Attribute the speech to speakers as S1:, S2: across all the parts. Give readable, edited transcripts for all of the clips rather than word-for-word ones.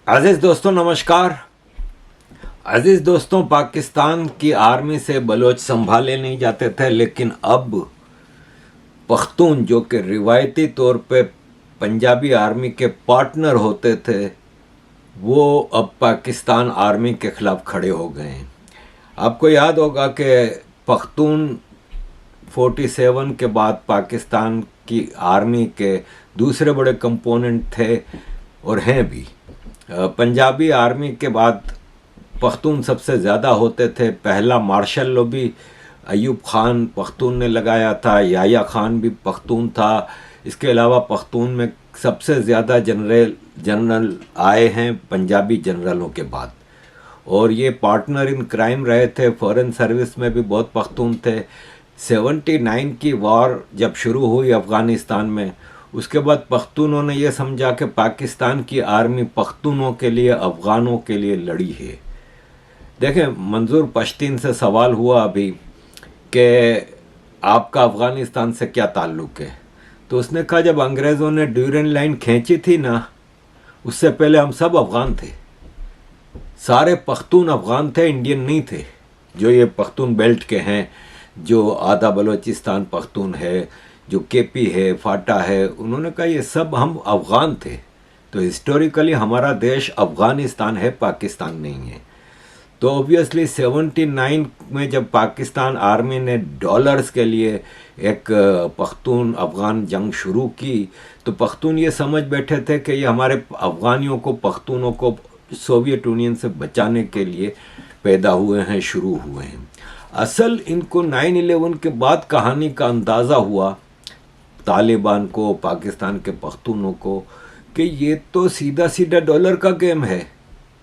S1: अजीज दोस्तों नमस्कार। अजीज दोस्तों, पाकिस्तान की आर्मी से बलोच संभाले नहीं जाते थे, लेकिन अब पख्तून जो कि रिवायती तौर पे पंजाबी आर्मी के पार्टनर होते थे, वो अब पाकिस्तान आर्मी के खिलाफ खड़े हो गए हैं। आपको याद होगा कि पख्तून 47 के बाद पाकिस्तान की आर्मी के दूसरे बड़े कंपोनेंट थे और हैं भी। पंजाबी आर्मी के बाद पख्तून सबसे ज़्यादा होते थे। पहला मार्शल लॉ भी अयूब खान पख्तून ने लगाया था, याया खान भी पख्तून था। इसके अलावा पख्तून में सबसे ज़्यादा जनरल आए हैं पंजाबी जनरलों के बाद, और ये पार्टनर इन क्राइम रहे थे। फॉरेन सर्विस में भी बहुत पख्तून थे। 79 की वॉर जब शुरू हुई अफ़गानिस्तान में, उसके बाद पख्तूनों ने यह समझा कि पाकिस्तान की आर्मी पख्तूनों के लिए, अफ़गानों के लिए लड़ी है। देखें, मंजूर पश्तीन से सवाल हुआ अभी कि आपका अफ़गानिस्तान से क्या ताल्लुक़ है, तो उसने कहा जब अंग्रेज़ों ने ड्यूरेंट लाइन खींची थी ना, उससे पहले हम सब अफ़गान थे। सारे पख्तून अफ़गान थे, इंडियन नहीं थे। जो ये पख्तून बेल्ट के हैं, जो आधा बलोचिस्तान पख्तून है, जो केपी है, फाटा है, उन्होंने कहा ये सब हम अफ़गान थे। तो हिस्टोरिकली हमारा देश अफ़गानिस्तान है, पाकिस्तान नहीं है। तो ऑब्वियसली 79 में जब पाकिस्तान आर्मी ने डॉलर्स के लिए एक पख्तून अफ़गान जंग शुरू की, तो पख्तून ये समझ बैठे थे कि ये हमारे अफ़गानियों को, पख्तूनों को सोवियत यूनियन से बचाने के लिए पैदा हुए हैं, शुरू हुए हैं। असल इनको 9/11 के बाद कहानी का अंदाज़ा हुआ तालिबान को, पाकिस्तान के पख्तूनों को, कि ये तो सीधा सीधा डॉलर का गेम है।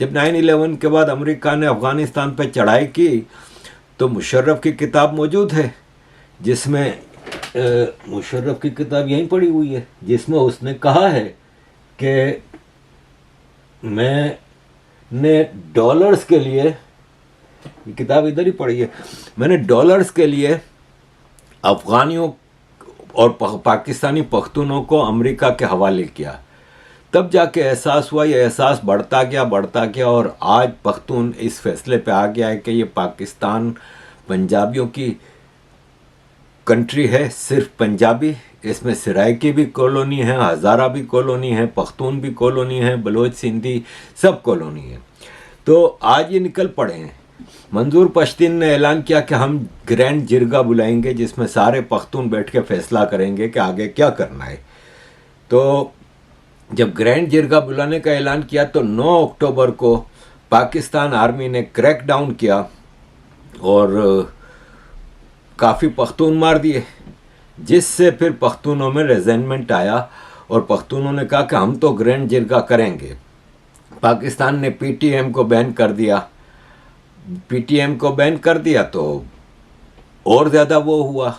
S1: जब 9/11 के बाद अमेरिका ने अफ़गानिस्तान पर चढ़ाई की, तो मुशर्रफ की किताब मौजूद है, जिसमें मुशर्रफ की किताब यहीं पड़ी हुई है, जिसमें उसने कहा है कि मैंने डॉलर्स के लिए, ये किताब इधर ही पड़ी है, मैंने डॉलर्स के लिए अफ़गानियों और पाकिस्तानी पख्तूनों को अमेरिका के हवाले किया। तब जाके एहसास हुआ, ये एहसास बढ़ता गया, और आज पख्तून इस फैसले पे आ गया है कि ये पाकिस्तान पंजाबियों की कंट्री है, सिर्फ पंजाबी। इसमें सराइकी भी कॉलोनी है, हज़ारा भी कॉलोनी है, पख्तून भी कॉलोनी है, बलोच, सिंधी सब कॉलोनी है। तो आज ये निकल पड़े हैं। मंजूर पश्तीन ने ऐलान किया कि हम ग्रैंड जिरगा बुलाएंगे, जिसमें सारे पख्तून बैठ के फैसला करेंगे कि आगे क्या करना है। तो जब ग्रैंड जिरगा बुलाने का ऐलान किया, तो 9 अक्टूबर को पाकिस्तान आर्मी ने क्रैक डाउन किया और काफ़ी पख्तून मार दिए, जिससे फिर पख्तूनों में रेजेंटमेंट आया और पख्तूनों ने कहा कि हम तो ग्रैंड जिरगा करेंगे। पाकिस्तान ने पीटीएम को बैन कर दिया। पीटीएम को बैन कर दिया तो और ज़्यादा वो हुआ।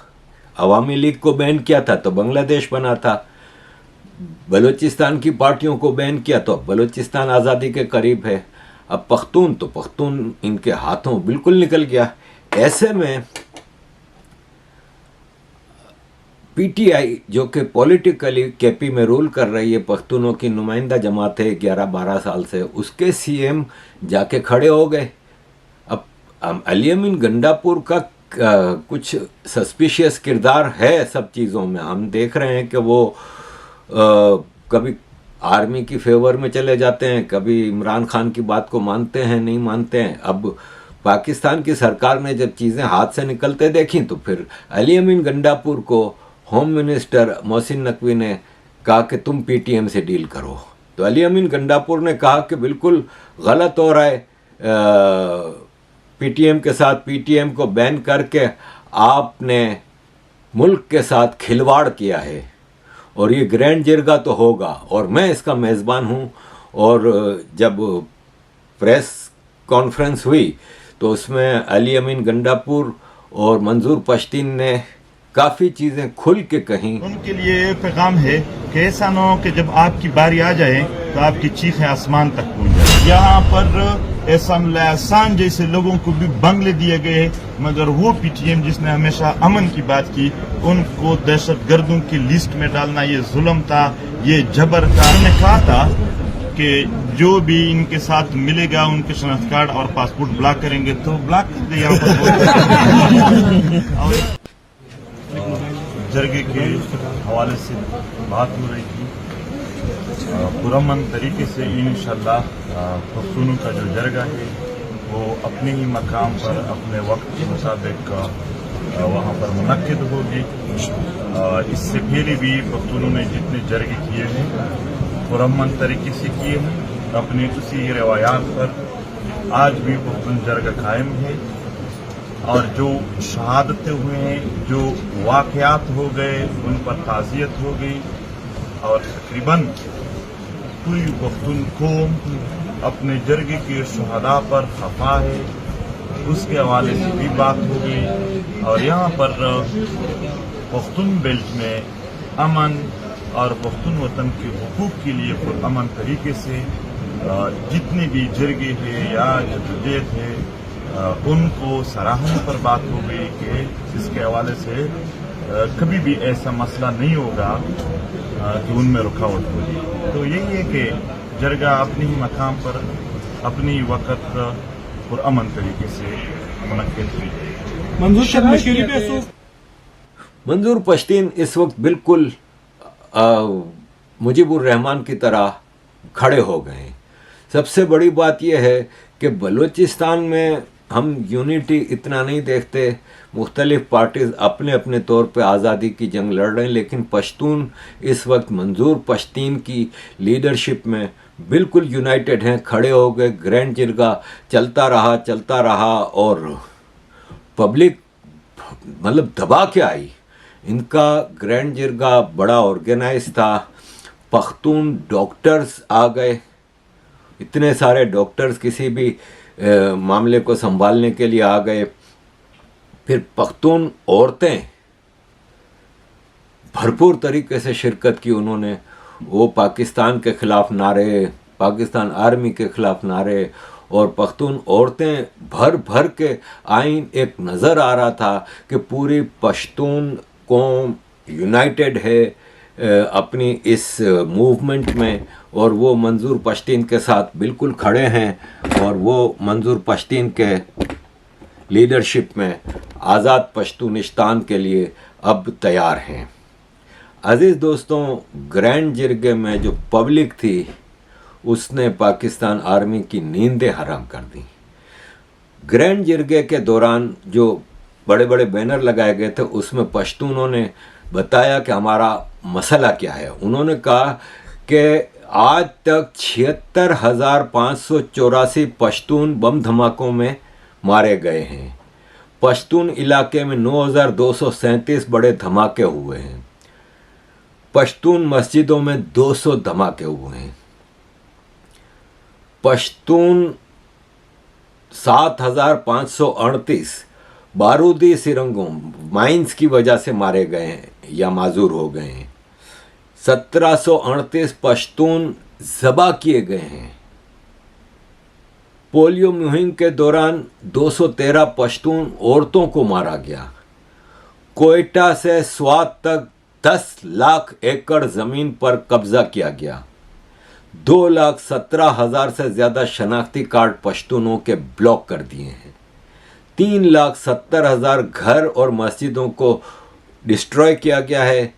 S1: अवामी लीग को बैन किया था तो बांग्लादेश बना था। बलूचिस्तान की पार्टियों को बैन किया तो बलूचिस्तान आज़ादी के करीब है। अब पख्तून, तो पख्तून इनके हाथों बिल्कुल निकल गया। ऐसे में पीटीआई, जो कि पॉलिटिकली केपी में रूल कर रही है, पख्तूनों की नुमाइंदा जमात है 11-12 साल से, उसके सीएम जाके खड़े हो गए। अब अली अमीन गंडापुर का कुछ सस्पिशियस किरदार है सब चीज़ों में। हम देख रहे हैं कि वो कभी आर्मी की फेवर में चले जाते हैं, कभी इमरान खान की बात को मानते हैं, नहीं मानते हैं। अब पाकिस्तान की सरकार ने जब चीज़ें हाथ से निकलते देखी, तो फिर अली अमीन गंडापुर को होम मिनिस्टर मोहसिन नकवी ने कहा कि तुम पीटीएम से डील करो। तो अली अमीन गंडापुर ने कहा कि बिल्कुल गलत हो रहा है पीटीएम के साथ। पीटीएम को बैन करके आपने मुल्क के साथ खिलवाड़ किया है, और ये ग्रैंड जिरगा तो होगा और मैं इसका मेज़बान हूँ। और जब प्रेस कॉन्फ्रेंस हुई तो उसमें अली अमीन गंडापुर और मंजूर पश्तीन ने काफ़ी चीज़ें खुल के कहीं।
S2: उनके लिए पैगाम है कि ऐसा न हो कि जब आपकी बारी आ जाए तो आपकी चीखें आसमान तक पहुंच जाए। यहाँ पर एहसान जैसे लोगों को भी बंगले दिए गए, मगर वो पीटीएम जिसने हमेशा अमन की बात की, उनको दहशतगर्दों की लिस्ट में डालना ये जुल्म था, ये जबर था। उन्होंने कहा था कि जो भी इनके साथ मिलेगा उनके शनाख्त कार्ड और पासपोर्ट ब्लॉक करेंगे तो ब्लॉक कर दे यहाँ पर। और जरगे के हवाले से बात हो रही थी, पुरअमन तरीके से इंशाल्लाह पख्तूनों का जो जरगा है वो अपने ही मकाम पर अपने वक्त के मुताबिक वहाँ पर मुनक्किद होगी। इससे पहले भी पख्तूनों ने जितने जरगे किए हैं पुरअमन तरीके से किए हैं, अपनी उसी रवायात पर आज भी पख्तून जरगा कायम है। और जो शहादतें हुए हैं, जो वाक़यात हो गए, उन पर ताज़ियत हो गई और तकरीबन पूरी पख्तून कौम अपने जरगे के शहादा पर खफा है, उसके हवाले से भी बात हो गई। और यहाँ पर पख्तून बेल्ट में अमन और पख्तून वतन के हुकूक के लिए पुरअमन तरीके से जितने भी जरगे हैं या जदोजहद है उनको सराहने पर बात हो गई कि इसके हवाले से कभी भी ऐसा मसला नहीं होगा कि उनमें रुकावट होगी। तो यही है कि जरगा अपने ही मकाम पर अपने ही वक्त पुरअमन तरीके से मुनक्किद हुई।
S1: मंजूर पश्तीन इस वक्त बिल्कुल मुजीबुर रहमान की तरह खड़े हो गए। सबसे बड़ी बात यह है कि बलूचिस्तान में हम यूनिटी इतना नहीं देखते, मुख्तलिफ पार्टीज अपने अपने तौर पे आज़ादी की जंग लड़ रहे हैं, लेकिन पश्तून इस वक्त मंजूर पश्तीन की लीडरशिप में बिल्कुल यूनाइटेड हैं, खड़े हो गए। ग्रैंड जिरगा चलता रहा और पब्लिक मतलब दबा के आई। इनका ग्रैंड जिरगा बड़ा ऑर्गेनाइज था। पख्तून डॉक्टर्स आ गए, इतने सारे डॉक्टर्स किसी भी मामले को संभालने के लिए आ गए। फिर पख्तून औरतें भरपूर तरीके से शिरकत की उन्होंने। वो पाकिस्तान के खिलाफ नारे, पाकिस्तान आर्मी के खिलाफ नारे, और पख्तून औरतें भर भर के आईन। एक नज़र आ रहा था कि पूरी पश्तून कौम यूनाइटेड है अपनी इस मूवमेंट में, और वो मंजूर पश्तीन के साथ बिल्कुल खड़े हैं, और वो मंजूर पश्तीन के लीडरशिप में आज़ाद पश्तूनिस्तान के लिए अब तैयार हैं। अज़ीज़ दोस्तों, ग्रैंड जिरगे में जो पब्लिक थी उसने पाकिस्तान आर्मी की नींदें हराम कर दी। ग्रैंड जिरगे के दौरान जो बड़े बड़े बैनर लगाए गए थे उसमें पश्तूनों ने बताया कि हमारा मसला क्या है। उन्होंने कहा कि आज तक 76,584 पश्तून बम धमाकों में मारे गए हैं। पश्तून इलाके में 9,237 बड़े धमाके हुए हैं। पश्तून मस्जिदों में 200 धमाके हुए हैं। पश्तून 7,538 बारूदी सिरंगों माइंस की वजह से मारे गए हैं या माजूर हो गए हैं। 1738 पश्तून ज़बा किए गए हैं। पोलियो मुहिम के दौरान 213 पश्तून औरतों को मारा गया। कोयटा से स्वात तक 10 लाख एकड़ ज़मीन पर कब्जा किया गया। 2,17,000 से ज़्यादा शनाख्ती कार्ड पश्तूनों के ब्लॉक कर दिए हैं। 3,70,000 घर और मस्जिदों को डिस्ट्रॉय किया गया है।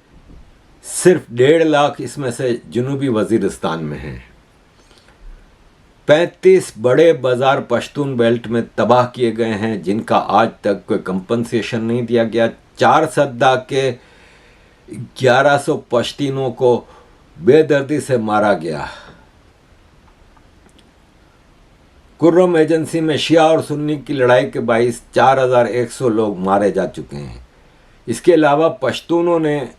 S1: सिर्फ 1.5 लाख इसमें से जनूबी वजीरिस्तान में हैं। 35 बड़े बाजार पश्तून बेल्ट में तबाह किए गए हैं, जिनका आज तक कोई कंपनसेशन नहीं दिया गया। 4 सद्दा के 1100 पश्तूनों को बेदर्दी से मारा गया। कुर्रम एजेंसी में शिया और सुन्नी की लड़ाई के बाइस 4,100 लोग मारे जा चुके हैं। इसके अलावा पश्तूनों ने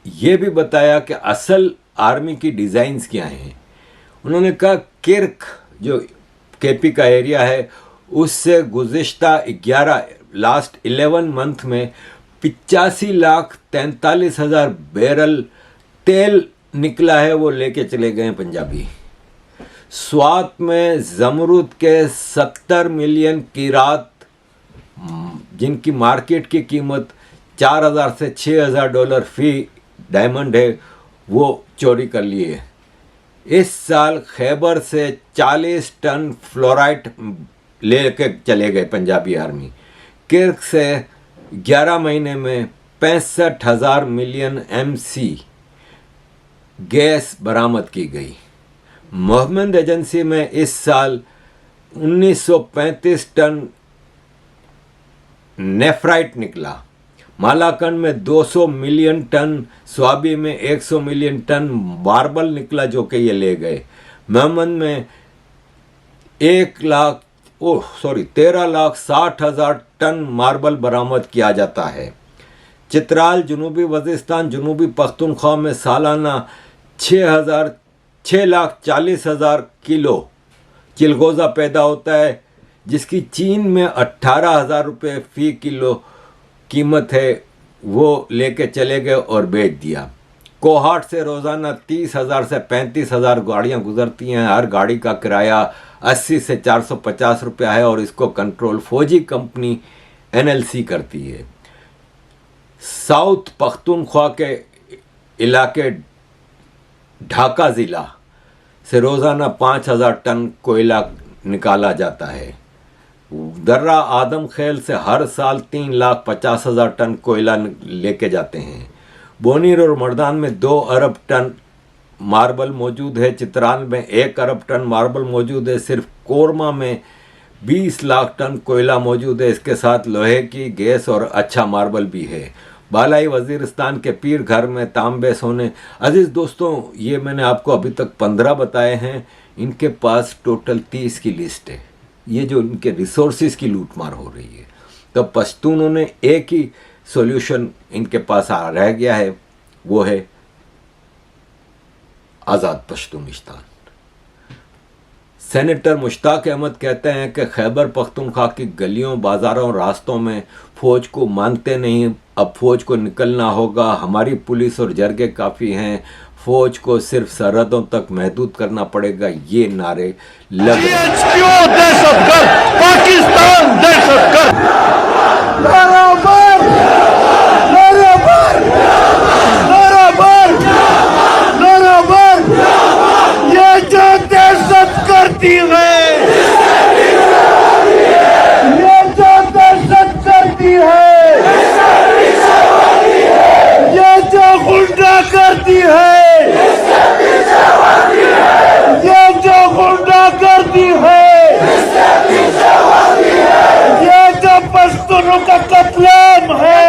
S1: यह भी बताया कि असल आर्मी की डिज़ाइंस क्या हैं। उन्होंने कहा किर्क जो केपी का एरिया है उससे गुज़िश्ता 11 मंथ में 85,43,000 बैरल तेल निकला है, वो लेके चले गए पंजाबी। स्वात में जमरूद के 70 मिलियन कीरात, जिनकी मार्केट की कीमत 4,000 से $6,000 फी डायमंड है, वो चोरी कर लिए। इस साल खैबर से 40 टन फ्लोराइड लेके चले गए पंजाबी आर्मी। किर्क से 11 महीने में 65,000 मिलियन MC गैस बरामद की गई। मोहम्मद एजेंसी में इस साल 1935 टन नेफ्राइट निकला। मालाकंड में 200 मिलियन टन, स्वाबी में 100 मिलियन टन मार्बल निकला जो कि ये ले गए। मेमन में 13,60,000 टन मार्बल बरामद किया जाता है। चित्राल जनूबी वजीस्तान जनूबी पख्तूनख्वा में सालाना 6,40,000 किलो चिलगोज़ा पैदा होता है, जिसकी चीन में 18,000 रुपये फी किलो कीमत है। वो लेके चले गए और बेच दिया। कोहाट से रोज़ाना 30,000 से 35,000 गाड़ियाँ गुजरती हैं। हर गाड़ी का किराया 80 से 450 रुपया है और इसको कंट्रोल फौजी कंपनी NLC करती है। साउथ पख्तूनख्वा के इलाके ढाका ज़िला से रोज़ाना 5,000 टन कोयला निकाला जाता है। दर्रा आदम खेल से हर साल 3,50,000 टन कोयला लेके जाते हैं। बोनीर और मर्दान में 2 अरब टन मार्बल मौजूद है। चित्राल में 1 अरब टन मार्बल मौजूद है। सिर्फ कोरमा में 20 लाख टन कोयला मौजूद है। इसके साथ लोहे की, गैस और अच्छा मार्बल भी है। बालाई वजीरिस्तान के पीर घर में तांबे सोने। अजीज़ दोस्तों, ये मैंने आपको अभी तक 15 बताए हैं। इनके पास टोटल 30 की लिस्ट है। ये जो इनके रिसोर्सेज की लूटमार हो रही है, तो पश्तूनों ने एक ही सॉल्यूशन इनके पास रह गया है, वो है आज़ाद पश्तूनिस्तान। सेनेटर मुश्ताक अहमद कहते हैं कि खैबर पख्तूनख्वा की गलियों, बाज़ारों, रास्तों में फ़ौज को मानते नहीं। अब फ़ौज को निकलना होगा। हमारी पुलिस और जरगे काफ़ी हैं। फ़ौज को सिर्फ सरहदों तक महदूद करना पड़ेगा। ये नारे लग रहे हैं।
S3: पाकिस्तान दहशतगर्द बराबर बराबर बराबर बराबर। ये जो दहशत करती है, ये जो दहशत करती है, ये जो गुंडा करती है, ये जो गुंडा करती है, ये जो पश्तूनों का कत्लेआम है।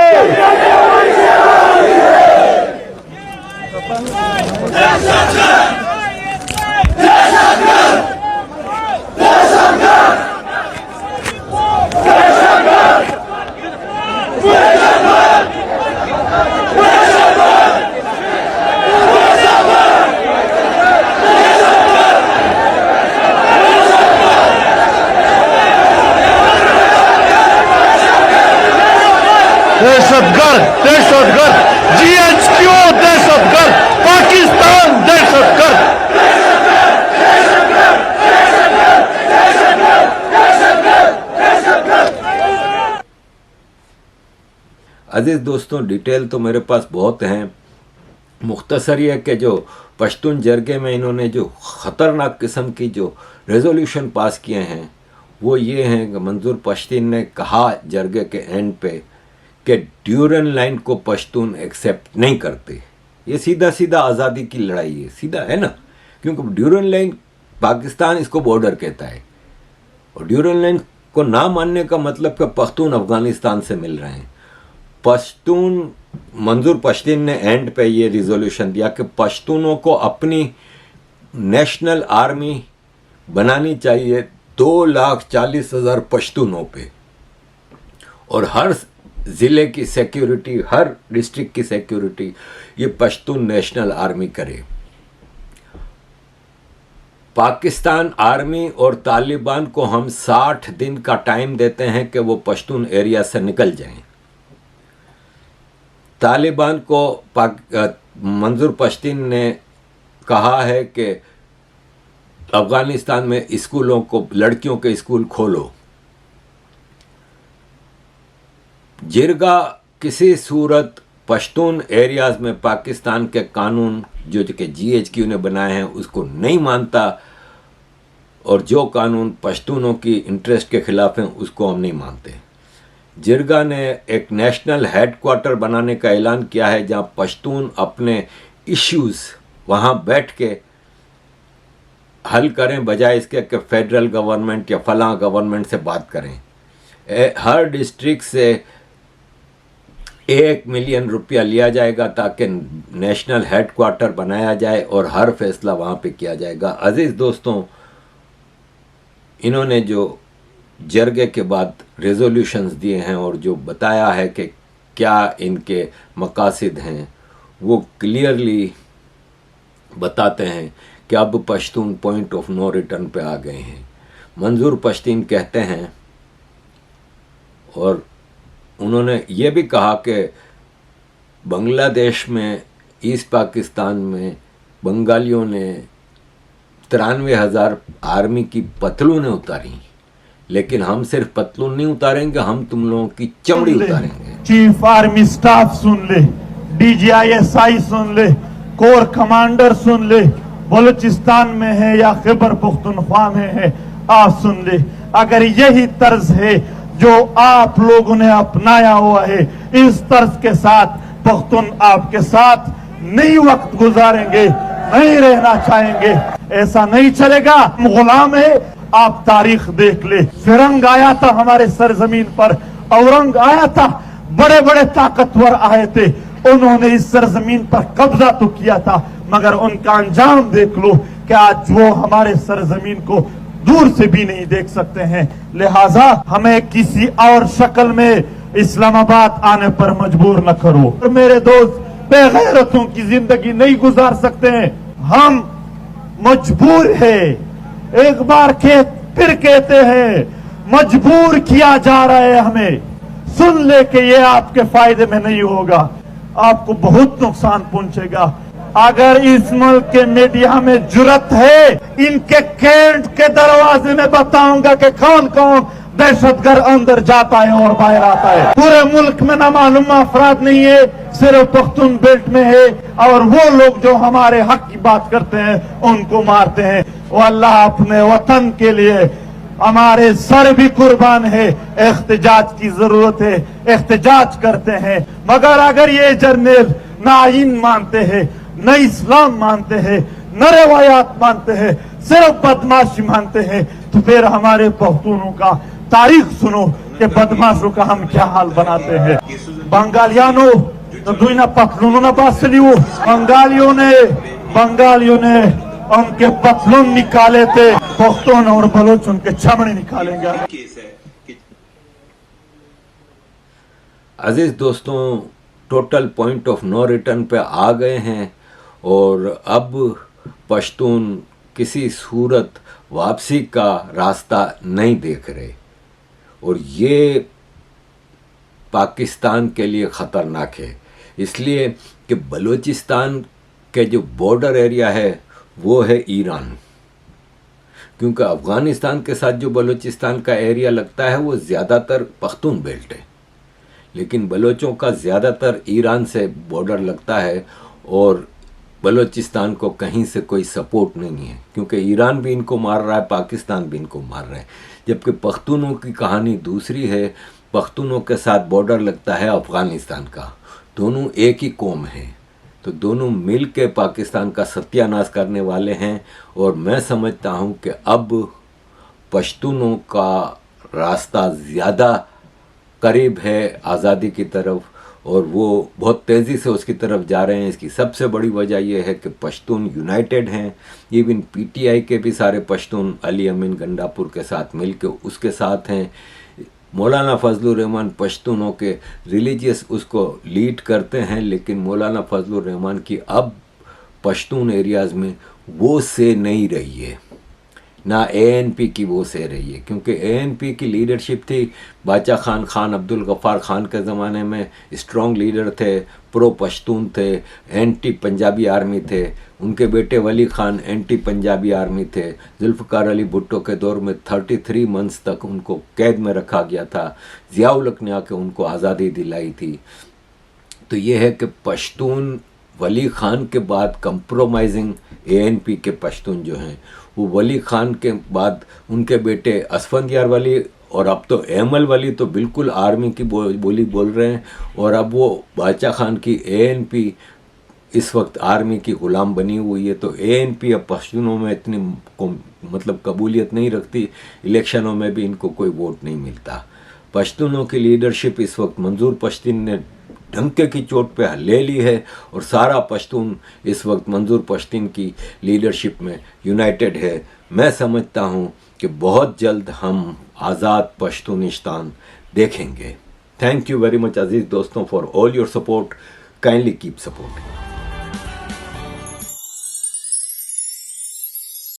S3: दहशतगर्द दहशतगर्द, GHQ दहशतगर्द, पाकिस्तान दहशतगर्द।
S1: अजीज़ दोस्तों, डिटेल तो मेरे पास बहुत हैं। मुख्तसर ये कि जो पश्तून जरगे में इन्होंने जो ख़तरनाक किस्म की जो रेजोल्यूशन पास किए हैं, वो ये हैं कि मंजूर पश्तीन ने कहा जरगे के एंड पे कि ड्यूरन लाइन को पश्तून एक्सेप्ट नहीं करते। ये सीधा सीधा आज़ादी की लड़ाई है, सीधा है ना, क्योंकि ड्यूरन लाइन पाकिस्तान इसको बॉर्डर कहता है और ड्यूरन लाइन को ना मानने का मतलब कि पख्तून अफगानिस्तान से मिल रहे हैं। पश्तून मंजूर पश्तीन ने एंड पे ये रिजोल्यूशन दिया कि पश्तूनों को अपनी नेशनल आर्मी बनानी चाहिए 2,40,000 पश्तूनों पे, और हर ज़िले की सिक्योरिटी, हर डिस्ट्रिक्ट की सिक्योरिटी ये पश्तून नेशनल आर्मी करे। पाकिस्तान आर्मी और तालिबान को हम 60 दिन का टाइम देते हैं कि वो पश्तून एरिया से निकल जाएं। तालिबान को मंजूर पश्तीन ने कहा है कि अफगानिस्तान में स्कूलों को, लड़कियों के स्कूल खोलो। जिरगा किसी सूरत पश्तून एरियाज में पाकिस्तान के कानून जो कि GHQ ने बनाए हैं उसको नहीं मानता, और जो कानून पश्तूनों की इंटरेस्ट के खिलाफ हैं उसको हम नहीं मानते। जिरगा ने एक नेशनल हेडक्वार्टर बनाने का ऐलान किया है जहां पश्तून अपने इश्यूज वहां बैठ के हल करें, बजाय इसके कि फेडरल गवर्नमेंट या फलां गवर्नमेंट से बात करें। हर डिस्ट्रिक्ट से 1 मिलियन रुपया लिया जाएगा ताकि नेशनल हेडक्वार्टर बनाया जाए और हर फैसला वहां पे किया जाएगा। अजीज दोस्तों, इन्होंने जो जरगे के बाद रेजोल्यूशंस दिए हैं और जो बताया है कि क्या इनके मकासद हैं, वो क्लियरली बताते हैं कि अब Pashtun point of no return पे आ गए हैं। मंजूर पश्तीन कहते हैं, और उन्होंने ये भी कहा कि बांग्लादेश में, ईस्ट पाकिस्तान में बंगालियों ने 93,000 आर्मी की पतलूनें उतारी, लेकिन हम सिर्फ पतलून नहीं उतारेंगे, हम तुम लोगों की चमड़ी उतारेंगे।
S3: चीफ आर्मी स्टाफ सुन ले, DGISI सुन ले, कोर कमांडर सुन ले, बलूचिस्तान में है या खैबर पख्तूनख्वा में है, आप सुन ले। अगर यही तर्ज है जो आप लोगों ने अपनाया हुआ है, इस तर्ज के साथ पख्तून आपके साथ नहीं वक्त गुजारेंगे, नहीं रहना चाहेंगे, ऐसा नहीं चलेगा। हम गुलाम है, आप तारीख देख ले। फिरंग आया था हमारे सरजमीन पर, औरंग आया था, बड़े बड़े ताकतवर आए थे, उन्होंने इस सरजमीन पर कब्जा तो किया था, मगर उनका अंजाम देख लो कि आज वो हमारे सरजमीन को दूर से भी नहीं देख सकते हैं। लिहाजा हमें किसी और शक्ल में इस्लामाबाद आने पर मजबूर न करो। और मेरे दोस्त, बेगैरतों की जिंदगी नहीं गुजार सकते हैं, हम मजबूर है। एक बार फिर कहते हैं, मजबूर किया जा रहा है हमें। सुन ले कि ये आपके फायदे में नहीं होगा, आपको बहुत नुकसान पहुंचेगा। अगर इस मुल्क के मीडिया में जुर्रत है, इनके कैंट के दरवाजे में बताऊंगा कि कौन कौन दहशतगर्द अंदर जाता है और बाहर आता है। पूरे मुल्क में ना मालूम अफराद नहीं है, सिर्फ पख्तून बेल्ट में है, और वो लोग जो हमारे हक की बात करते हैं उनको मारते हैं। वो अल्लाह अपने वतन के लिए हमारे सर भी कुर्बान है। एहतजाज की जरूरत है, एहतजाज करते हैं, मगर अगर ये जर्नल न आईन मानते हैं, न इस्लाम मानते हैं, न रवायात मानते हैं, सिर्फ बदमाशी मानते हैं, तो फिर हमारे पख्तूनों का तारीख सुनो कि बदमाशों का हम क्या हाल बनाते हैं। बंगालियानो तो दुईना पतलूनों ना बात लियो, बंगालियों ने उनके पतलून निकाले थे, पख्तून और बलोच उनके चमड़े निकालेंगे।
S1: अजीज दोस्तों, total point of no return पे आ गए हैं और अब पश्तून किसी सूरत वापसी का रास्ता नहीं देख रहे, और ये पाकिस्तान के लिए ख़तरनाक है, इसलिए कि बलूचिस्तान के जो बॉर्डर एरिया है वो है ईरान, क्योंकि अफ़गानिस्तान के साथ जो बलूचिस्तान का एरिया लगता है वो ज़्यादातर पख्तून बेल्ट है, लेकिन बलोचों का ज़्यादातर ईरान से बॉर्डर लगता है, और बलूचिस्तान को कहीं से कोई सपोर्ट नहीं है, क्योंकि ईरान भी इनको मार रहा है, पाकिस्तान भी इनको मार रहा है। जबकि पख्तूनों की कहानी दूसरी है। पख्तूनों के साथ बॉर्डर लगता है अफ़गानिस्तान का, दोनों एक ही कौम है, तो दोनों मिल के पाकिस्तान का सत्यानाश करने वाले हैं। और मैं समझता हूँ कि अब पश्तूनों का रास्ता ज़्यादा करीब है आज़ादी की तरफ, और वो बहुत तेज़ी से उसकी तरफ जा रहे हैं। इसकी सबसे बड़ी वजह यह है कि पश्तून यूनाइटेड हैं। इवन PTI के भी सारे पश्तून अली अमीन गंडापुर के साथ मिल के उसके साथ हैं। मौलाना फजलुर रहमान पश्तूनों के रिलीजियस उसको लीड करते हैं, लेकिन मौलाना फजलुर रहमान की अब पश्तून एरियाज़ में वो से नहीं रही है, ना ANP की वो से रही है, क्योंकि ANP की लीडरशिप थी। बाचा खान अब्दुल गफ्फार खान के ज़माने में स्ट्रॉन्ग लीडर थे, प्रो पश्तून थे, एंटी पंजाबी आर्मी थे। उनके बेटे वली खान एंटी पंजाबी आर्मी थे। जुल्फ़िकार अली भुट्टो के दौर में 33 मंथ्स तक उनको कैद में रखा गया था। ज़िया उल हक ने आके उनको आज़ादी दिलाई थी। तो ये है कि पश्तून वली खान के बाद कंप्रोमाइजिंग ANP के पश्तून जो हैं, वो वली खान के बाद उनके बेटे असफंदियार वली और अब तो एमल वली तो बिल्कुल आर्मी की बोली बोल रहे हैं, और अब वो बादशाह खान की ANP इस वक्त आर्मी की गुलाम बनी हुई है। तो ANP अब पश्तूनों में इतनी मतलब कबूलियत नहीं रखती, इलेक्शनों में भी इनको कोई वोट नहीं मिलता। पश्तूनों की लीडरशिप इस वक्त मंजूर पश्तीन ने डंके की चोट पे ले ली है, और सारा पश्तून इस वक्त मंजूर पश्तीन की लीडरशिप में यूनाइटेड है। मैं समझता हूँ कि बहुत जल्द हम आज़ाद पश्तूनिस्तान देखेंगे। थैंक यू वेरी मच अजीज़ दोस्तों for all your support. Kindly keep supporting.